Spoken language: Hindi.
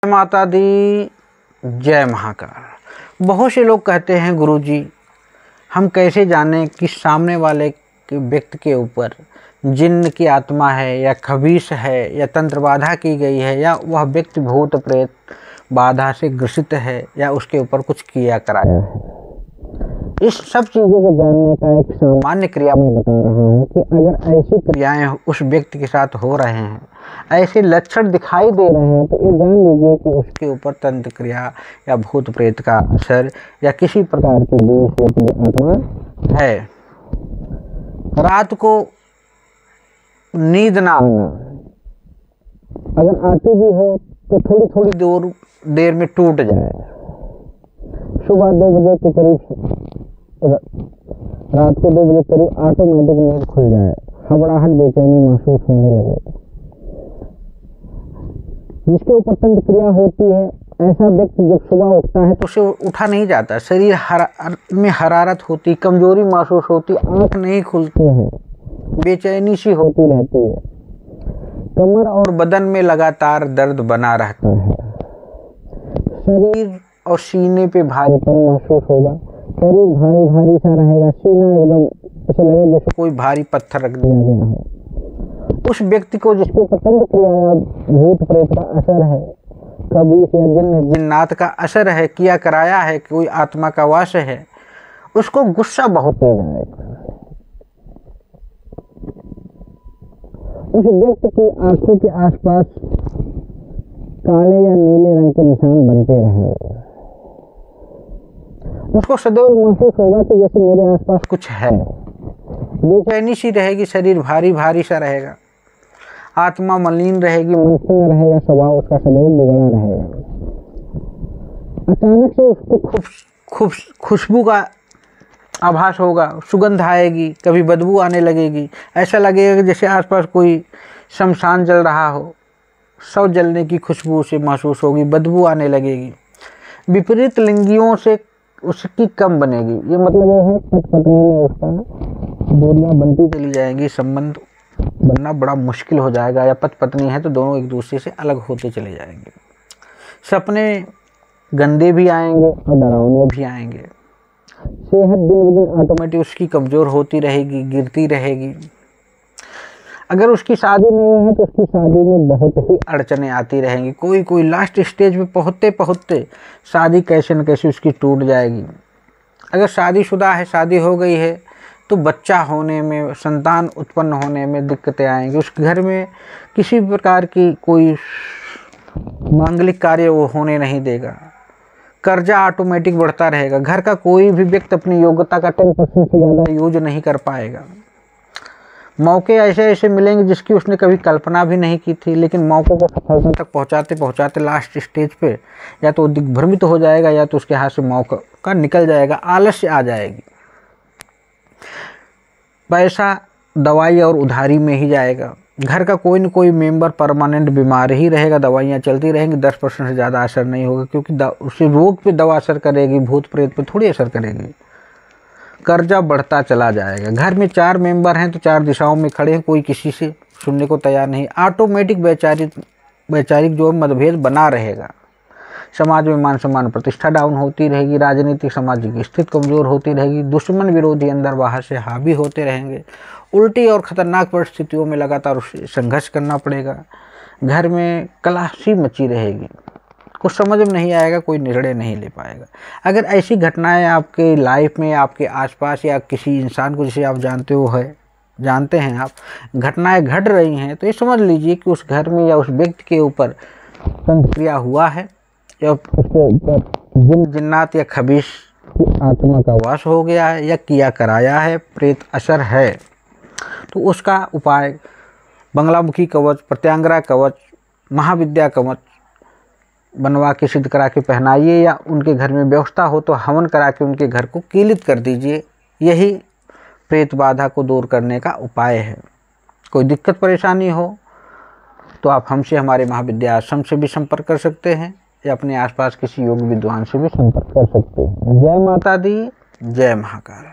जय माता दी, जय महाकाल। बहुत से लोग कहते हैं गुरुजी हम कैसे जानें कि सामने वाले के व्यक्ति के ऊपर जिन्न की आत्मा है या खबीस है या तंत्र बाधा की गई है या वह व्यक्ति भूत प्रेत बाधा से ग्रसित है या उसके ऊपर कुछ किया कराया है। इस सब चीज़ों को जानने का एक सामान्य क्रिया मैं बता रहा हूँ कि अगर ऐसी क्रियाएं उस व्यक्ति के साथ हो रहे हैं, ऐसे लक्षण दिखाई दे रहे हैं, तो ये जान लीजिए कि उसके ऊपर तंत्र क्रिया या भूत प्रेत का असर या किसी प्रकार की बीज आत्मा है। रात को नींद ना आना, अगर आती भी हो तो थोड़ी थोड़ी देर में टूट जाए। सुबह 2 बजे के करीब, रात को 2 बजे करीब ऑटोमेटिक नींद खुल जाए, घबराहट बेचैनी महसूस होने लगे। जिसके ऊपर तंत्र क्रिया होती है, ऐसा व्यक्ति जब सुबह उठता है तो उसे उठा नहीं जाता, शरीर में हरारत होती, कमजोरी महसूस होती, आंख नहीं खुलती है, बेचैनी सी होती रहती है, कमर और बदन में लगातार दर्द बना रहता है, शरीर और सीने पे भारीपन महसूस होगा, शरीर भारी भारी सा रहेगा, सीना एकदम ऐसे लगे जैसे कोई भारी पत्थर रख दिया गया है। उस व्यक्ति को जिसके ऊपर तंत्र क्रिया या भूत प्रेत का असर है, कभी या जिन्नात का असर है, किया कराया है, कोई आत्मा का वास है, उसको गुस्सा बहुत तेज आएगा। उस व्यक्ति की आंखों के आसपास काले या नीले रंग के निशान बनते रहेंगे। उसको सदैव महसूस होगा कि जैसे मेरे आसपास कुछ है, बेचैनी सी रहेगी, शरीर भारी भारी सा रहेगा, आत्मा मलिन रहेगी, मनसून रहेगा, स्वभाव उसका सदैव बिगड़ा रहेगा। अचानक से उसको खुशबू का आभास होगा, सुगंध आएगी, कभी बदबू आने लगेगी, ऐसा लगेगा कि जैसे आसपास कोई शमशान जल रहा हो, शव जलने की खुशबू उसे महसूस होगी, बदबू आने लगेगी। विपरीत लिंगियों से उसकी कम बनेगी, ये मतलब ये है पति पत्नी में उसका दूरियां बनती चली जाएंगी, संबंध बनना बड़ा मुश्किल हो जाएगा, या पति पत्नी है तो दोनों एक दूसरे से अलग होते चले जाएंगे। सपने गंदे भी आएंगे और डरावने भी आएंगे। सेहत दिन ब दिन ऑटोमेटिक उसकी कमज़ोर होती रहेगी, गिरती रहेगी। अगर उसकी शादी नहीं है तो उसकी शादी में बहुत ही अड़चने आती रहेंगी, कोई लास्ट स्टेज पे पहुँचते पहुँचते शादी कैसे न कैसे उसकी टूट जाएगी। अगर शादीशुदा है, शादी हो गई है, तो बच्चा होने में, संतान उत्पन्न होने में दिक्कतें आएंगी। उस घर में किसी प्रकार की कोई मांगलिक कार्य वो होने नहीं देगा, कर्जा ऑटोमेटिक बढ़ता रहेगा। घर का कोई भी व्यक्ति अपनी योग्यता का 10% से ज़्यादा यूज नहीं कर पाएगा। मौके ऐसे ऐसे मिलेंगे जिसकी उसने कभी कल्पना भी नहीं की थी, लेकिन मौक़ों को सफलता तक पहुंचाते पहुंचाते लास्ट स्टेज पे या तो दिग्भ्रमित हो जाएगा या तो उसके हाथ से मौका निकल जाएगा, आलस्य आ जाएगी। पैसा दवाई और उधारी में ही जाएगा। घर का कोई न कोई मेंबर परमानेंट बीमार ही रहेगा, दवाइयाँ चलती रहेंगी, 10% से ज़्यादा असर नहीं होगा, क्योंकि उसी रोग पे दवा असर करेगी, भूत प्रेत पे थोड़ी असर करेगी। कर्जा बढ़ता चला जाएगा। घर में 4 मेंबर हैं तो 4 दिशाओं में खड़े हैं, कोई किसी से सुनने को तैयार नहीं, ऑटोमेटिक वैचारिक जो मतभेद बना रहेगा। समाज में मान सम्मान प्रतिष्ठा डाउन होती रहेगी, राजनीतिक सामाजिक स्थिति कमज़ोर होती रहेगी, दुश्मन विरोधी अंदर बाहर से हावी होते रहेंगे, उल्टी और ख़तरनाक परिस्थितियों में लगातार उसे संघर्ष करना पड़ेगा। घर में कलाशी मची रहेगी, कुछ समझ में नहीं आएगा, कोई निर्णय नहीं ले पाएगा। अगर ऐसी घटनाएं आपके लाइफ में, आपके आसपास या किसी इंसान को जिसे आप जानते हैं आप, घटनाएं घट रही हैं, तो ये समझ लीजिए कि उस घर में या उस व्यक्ति के ऊपर तंत्र क्रिया हुआ है या उसके ऊपर जिन्नात या खबीस आत्मा का वास हो गया है या किया कराया है, प्रेत असर है। तो उसका उपाय बंगलामुखी कवच, प्रत्यांगरा कवच, महाविद्या कवच बनवा के सिद्ध करा के पहनाइए, या उनके घर में व्यवस्था हो तो हवन करा के उनके घर को कीलित कर दीजिए। यही प्रेत बाधा को दूर करने का उपाय है। कोई दिक्कत परेशानी हो तो आप हमसे, हमारे महाविद्या आश्रम से भी संपर्क कर सकते हैं या अपने आसपास किसी योग विद्वान से भी संपर्क कर सकते हैं। जय माता दी, जय महाकाल।